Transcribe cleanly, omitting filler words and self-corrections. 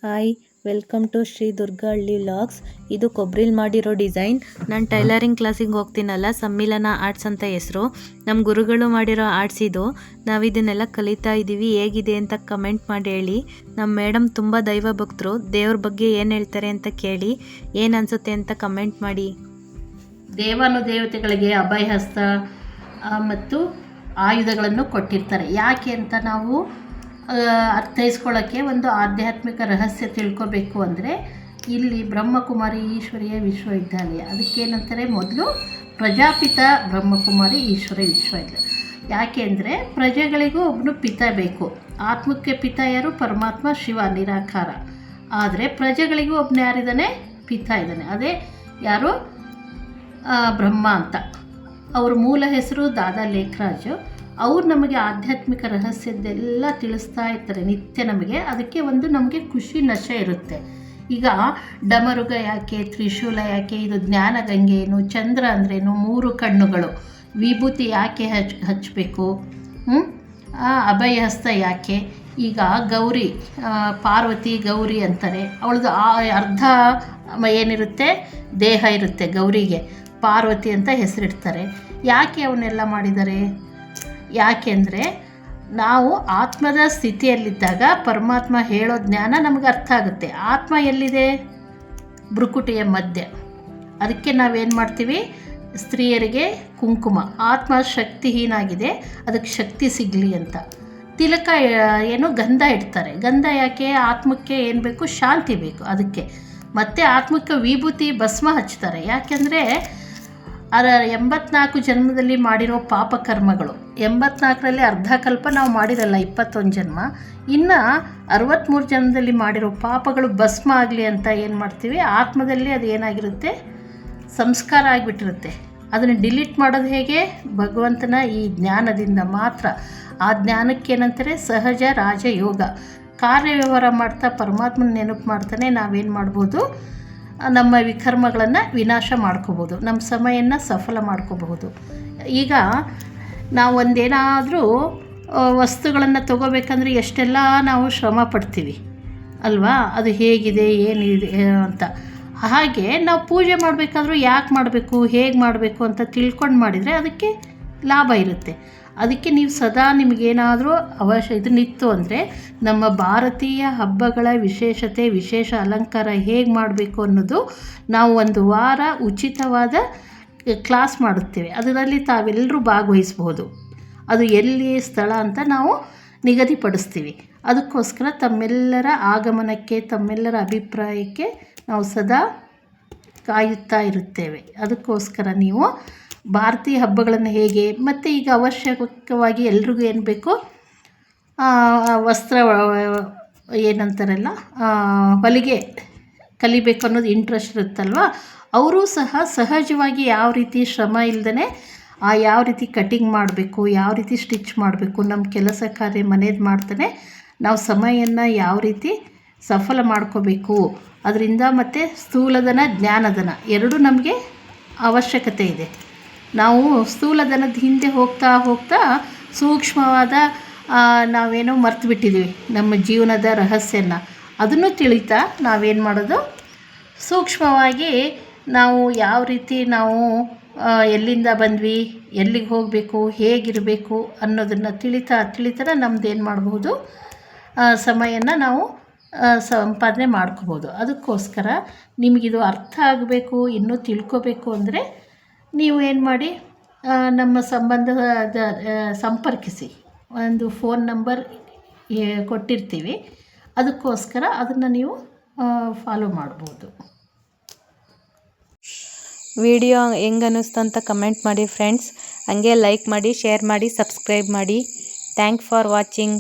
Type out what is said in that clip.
Hi, welcome to Shri Durgahalli vlogs. ಇದು ಕೊಬ್ಬರಿಲಿ ಮಾಡಿರೋ ಡಿಸೈನ್. ನಾನು ಟೈಲರಿಂಗ್ ಕ್ಲಾಸಿಗೆ ಹೋಗ್ತೀನಲ್ಲ, ಸಮ್ಮಿಲನ ಆರ್ಟ್ಸ್ ಅಂತ ಹೆಸರು. ನಮ್ಮ ಗುರುಗಳು ಮಾಡಿರೋ ಆರ್ಟ್ಸ್ ಇದು. ನಾವು ಇದನ್ನೆಲ್ಲ ಕಲಿತಾ ಇದ್ದೀವಿ. ಹೇಗಿದೆ ಅಂತ ಕಮೆಂಟ್ ಮಾಡಿ ಹೇಳಿ. ನಮ್ಮ ಮೇಡಮ್ ತುಂಬ ದೈವ ಭಕ್ತರು. ದೇವ್ರ ಬಗ್ಗೆ ಏನು ಹೇಳ್ತಾರೆ ಅಂತ ಕೇಳಿ, ಏನು ಅನಿಸುತ್ತೆ ಅಂತ ಕಮೆಂಟ್ ಮಾಡಿ. ದೇವಾನುದೇವತೆಗಳಿಗೆ ಅಭಯಹಸ್ತ ಮತ್ತು ಆಯುಧಗಳನ್ನು ಕೊಟ್ಟಿರ್ತಾರೆ. ಯಾಕೆ ಅಂತ ನಾವು ಅರ್ಥೈಸ್ಕೊಳ್ಳೋಕ್ಕೆ ಒಂದು ಆಧ್ಯಾತ್ಮಿಕ ರಹಸ್ಯ ತಿಳ್ಕೊಬೇಕು ಅಂದರೆ, ಇಲ್ಲಿ ಬ್ರಹ್ಮಕುಮಾರಿ ಈಶ್ವರೀಯ ವಿಶ್ವವಿದ್ಯಾಲಯ, ಅದಕ್ಕೇನಂತಾರೆ, ಮೊದಲು ಪ್ರಜಾಪಿತ ಬ್ರಹ್ಮಕುಮಾರಿ ಈಶ್ವರೀಯ ವಿಶ್ವವಿದ್ಯಾಲಯ. ಯಾಕೆ ಅಂದರೆ ಪ್ರಜೆಗಳಿಗೂ ಒಬ್ಬನು ಪಿತ ಬೇಕು. ಆತ್ಮಕ್ಕೆ ಪಿತ ಯಾರು? ಪರಮಾತ್ಮ ಶಿವ ನಿರಾಕಾರ. ಆದರೆ ಪ್ರಜೆಗಳಿಗೂ ಒಬ್ಬನು ಯಾರಿದ್ದಾನೆ? ಪಿತ ಇದ್ದಾನೆ. ಅದೇ ಯಾರು? ಬ್ರಹ್ಮ ಅಂತ. ಅವ್ರ ಮೂಲ ಹೆಸರು ದಾದಾ ಲೇಖರಾಜು. ಅವ್ರು ನಮಗೆ ಆಧ್ಯಾತ್ಮಿಕ ರಹಸ್ಯದ್ದೆಲ್ಲ ತಿಳಿಸ್ತಾ ಇರ್ತಾರೆ ನಿತ್ಯ ನಮಗೆ. ಅದಕ್ಕೆ ಒಂದು ನಮಗೆ ಖುಷಿ ನಶೆ ಇರುತ್ತೆ. ಈಗ ಡಮರುಗ ಯಾಕೆ, ತ್ರಿಶೂಲ ಯಾಕೆ, ಇದು ಜ್ಞಾನ ಗಂಗೆ ಏನು, ಚಂದ್ರ ಅಂದ್ರೇನು, 3 ಕಣ್ಣುಗಳು, ವಿಭೂತಿ ಯಾಕೆ ಹಚ್ಚಬೇಕು, ಅಭಯಹಸ್ತ ಯಾಕೆ. ಈಗ ಗೌರಿ, ಪಾರ್ವತಿ ಗೌರಿ ಅಂತಾರೆ. ಅವಳದು ಅರ್ಧ ಏನಿರುತ್ತೆ, ದೇಹ ಇರುತ್ತೆ ಗೌರಿಗೆ. ಪಾರ್ವತಿ ಅಂತ ಹೆಸರಿಡ್ತಾರೆ. ಯಾಕೆ ಅವನ್ನೆಲ್ಲ ಮಾಡಿದ್ದಾರೆ? ಯಾಕೆಂದರೆ ನಾವು ಆತ್ಮದ ಸ್ಥಿತಿಯಲ್ಲಿದ್ದಾಗ ಪರಮಾತ್ಮ ಹೇಳೋ ಜ್ಞಾನ ನಮಗೆ ಅರ್ಥ ಆಗುತ್ತೆ. ಆತ್ಮ ಎಲ್ಲಿದೆ? ಭ್ರುಕುಟಿಯ ಮಧ್ಯೆ. ಅದಕ್ಕೆ ನಾವೇನು ಮಾಡ್ತೀವಿ? ಸ್ತ್ರೀಯರಿಗೆ ಕುಂಕುಮ. ಆತ್ಮ ಶಕ್ತಿಹೀನಾಗಿದೆ, ಅದಕ್ಕೆ ಶಕ್ತಿ ಸಿಗಲಿ ಅಂತ ತಿಲಕ ಏನು ಗಂಧ ಇಡ್ತಾರೆ. ಗಂಧ ಯಾಕೆ? ಆತ್ಮಕ್ಕೆ ಏನು ಬೇಕು? ಶಾಂತಿ ಬೇಕು ಅದಕ್ಕೆ. ಮತ್ತು ಆತ್ಮಕ್ಕೆ ವಿಭೂತಿ ಭಸ್ಮ ಹಚ್ತಾರೆ. ಯಾಕೆಂದರೆ 84 ಜನ್ಮದಲ್ಲಿ ಮಾಡಿರೋ ಪಾಪಕರ್ಮಗಳು, 84ರಲ್ಲಿ ಅರ್ಧ ಕಲ್ಪ ನಾವು ಮಾಡಿರಲ್ಲ, 21 ಜನ್ಮ. ಇನ್ನು 63 ಜನ್ಮದಲ್ಲಿ ಮಾಡಿರೋ ಪಾಪಗಳು ಭಸ್ಮ ಆಗಲಿ ಅಂತ ಏನು ಮಾಡ್ತೀವಿ? ಆತ್ಮದಲ್ಲಿ ಅದು ಏನಾಗಿರುತ್ತೆ? ಸಂಸ್ಕಾರ ಆಗಿಬಿಟ್ಟಿರುತ್ತೆ. ಅದನ್ನು ಡಿಲೀಟ್ ಮಾಡೋದು ಹೇಗೆ? ಭಗವಂತನ ಈ ಜ್ಞಾನದಿಂದ ಮಾತ್ರ. ಆ ಜ್ಞಾನಕ್ಕೇನಂತಾರೆ? ಸಹಜ ರಾಜಯೋಗ. ಕಾರ್ಯವ್ಯವಹಾರ ಮಾಡ್ತಾ ಪರಮಾತ್ಮನ ನೆನಪು ಮಾಡ್ತಾನೆ ನಾವೇನು ಮಾಡ್ಬೋದು? ನಮ್ಮ ವಿಕರ್ಮಗಳನ್ನು ವಿನಾಶ ಮಾಡ್ಕೋಬೋದು, ನಮ್ಮ ಸಮಯನ ಸಫಲ ಮಾಡ್ಕೋಬಹುದು. ಈಗ ನಾವು ಒಂದೇನಾದರೂ ವಸ್ತುಗಳನ್ನು ತಗೋಬೇಕಂದ್ರೆ ಎಷ್ಟೆಲ್ಲ ನಾವು ಶ್ರಮ ಪಡ್ತೀವಿ ಅಲ್ವಾ? ಅದು ಹೇಗಿದೆ, ಏನಿದೆ ಅಂತ. ಹಾಗೆ ನಾವು ಪೂಜೆ ಮಾಡಬೇಕಾದ್ರೂ ಯಾಕೆ ಮಾಡಬೇಕು, ಹೇಗೆ ಮಾಡಬೇಕು ಅಂತ ತಿಳ್ಕೊಂಡು ಮಾಡಿದರೆ ಅದಕ್ಕೆ ಲಾಭ ಇರುತ್ತೆ. ಅದಕ್ಕೆ ನೀವು ಸದಾ ನಿಮಗೇನಾದರೂ ಇದನ್ನಿತ್ತು ಅಂದರೆ, ನಮ್ಮ ಭಾರತೀಯ ಹಬ್ಬಗಳ ವಿಶೇಷತೆ, ವಿಶೇಷ ಅಲಂಕಾರ ಹೇಗೆ ಮಾಡಬೇಕು ಅನ್ನೋದು ನಾವು 1 ವಾರ ಉಚಿತವಾದ ಕ್ಲಾಸ್ ಮಾಡುತ್ತೇವೆ. ಅದರಲ್ಲಿ ತಾವೆಲ್ಲರೂ ಭಾಗವಹಿಸ್ಬೋದು. ಅದು ಎಲ್ಲಿ ಸ್ಥಳ ಅಂತ ನಾವು ನಿಗದಿಪಡಿಸ್ತೀವಿ. ಅದಕ್ಕೋಸ್ಕರ ತಮ್ಮೆಲ್ಲರ ಆಗಮನಕ್ಕೆ, ತಮ್ಮೆಲ್ಲರ ಅಭಿಪ್ರಾಯಕ್ಕೆ ನಾವು ಸದಾ ಕಾಯುತ್ತಾ ಇರುತ್ತೇವೆ. ಅದಕ್ಕೋಸ್ಕರ ನೀವು ಭಾರತೀಯ ಹಬ್ಬಗಳನ್ನು ಹೇಗೆ, ಮತ್ತು ಈಗ ಅವಶ್ಯಕವಾಗಿ ಎಲ್ರಿಗೂ ಏನು ಬೇಕು? ವಸ್ತ್ರ ಏನಂತಾರಲ್ಲ, ಹೊಲಿಗೆ ಕಲಿಬೇಕು ಅನ್ನೋದು ಇಂಟ್ರೆಸ್ಟ್ ಇರುತ್ತಲ್ವ. ಅವರು ಸಹ ಸಹಜವಾಗಿ ಯಾವ ರೀತಿ ಶ್ರಮ ಇಲ್ಲದೇ ಯಾವ ರೀತಿ ಕಟಿಂಗ್ ಮಾಡಬೇಕು, ಯಾವ ರೀತಿ ಸ್ಟಿಚ್ ಮಾಡಬೇಕು, ನಮ್ಮ ಕೆಲಸ ಕಾರ್ಯ ಮನೇದು ಮಾಡ್ತಾನೆ ನಾವು ಸಮಯನ ಯಾವ ರೀತಿ ಸಫಲ ಮಾಡ್ಕೋಬೇಕು, ಅದರಿಂದ ಮತ್ತು ಸ್ಥೂಲಧನ ಜ್ಞಾನಧನ ಎರಡೂ ನಮಗೆ ಅವಶ್ಯಕತೆ ಇದೆ. ನಾವು ಸ್ಥೂಲಧನದ ಹಿಂದೆ ಹೋಗ್ತಾ ಹೋಗ್ತಾ ಸೂಕ್ಷ್ಮವಾದ ನಾವೇನೋ ಮರ್ತು ಬಿಟ್ಟಿದ್ದೀವಿ ನಮ್ಮ ಜೀವನದ ರಹಸ್ಯನ. ಅದನ್ನು ತಿಳಿತಾ ನಾವೇನು ಮಾಡೋದು? ಸೂಕ್ಷ್ಮವಾಗಿ ನಾವು ಯಾವ ರೀತಿ ನಾವು ಎಲ್ಲಿಂದ ಬಂದ್ವಿ, ಎಲ್ಲಿಗೆ ಹೋಗಬೇಕು, ಹೇಗಿರಬೇಕು ಅನ್ನೋದನ್ನು ತಿಳಿತಾ ನಮ್ಮದೇನು ಮಾಡ್ಬೋದು? ಸಮಯನ ನಾವು ಸಂಪಾದನೆ ಮಾಡ್ಕೋಬೋದು. ಅದಕ್ಕೋಸ್ಕರ ನಿಮಗಿದು ಅರ್ಥ ಆಗಬೇಕು, ಇನ್ನೂ ತಿಳ್ಕೋಬೇಕು ಅಂದರೆ ನೀವು ಏನು ಮಾಡಿ, ನಮ್ಮ ಸಂಬಂಧದ ಸಂಪರ್ಕಿಸಿ. ಒಂದು ಫೋನ್ ನಂಬರ್ ಕೊಟ್ಟಿರ್ತೀವಿ. ಅದಕ್ಕೋಸ್ಕರ ಅದನ್ನು ನೀವು ಫಾಲೋ ಮಾಡ್ಬೋದು. ವಿಡಿಯೋ ಹೆಂಗೆ ಅನ್ನಿಸ್ತು ಅಂತ ಕಮೆಂಟ್ ಮಾಡಿ ಫ್ರೆಂಡ್ಸ್. ಹಾಗೆ ಲೈಕ್ ಮಾಡಿ, ಶೇರ್ ಮಾಡಿ, ಸಬ್ಸ್ಕ್ರೈಬ್ ಮಾಡಿ. Thank for watching.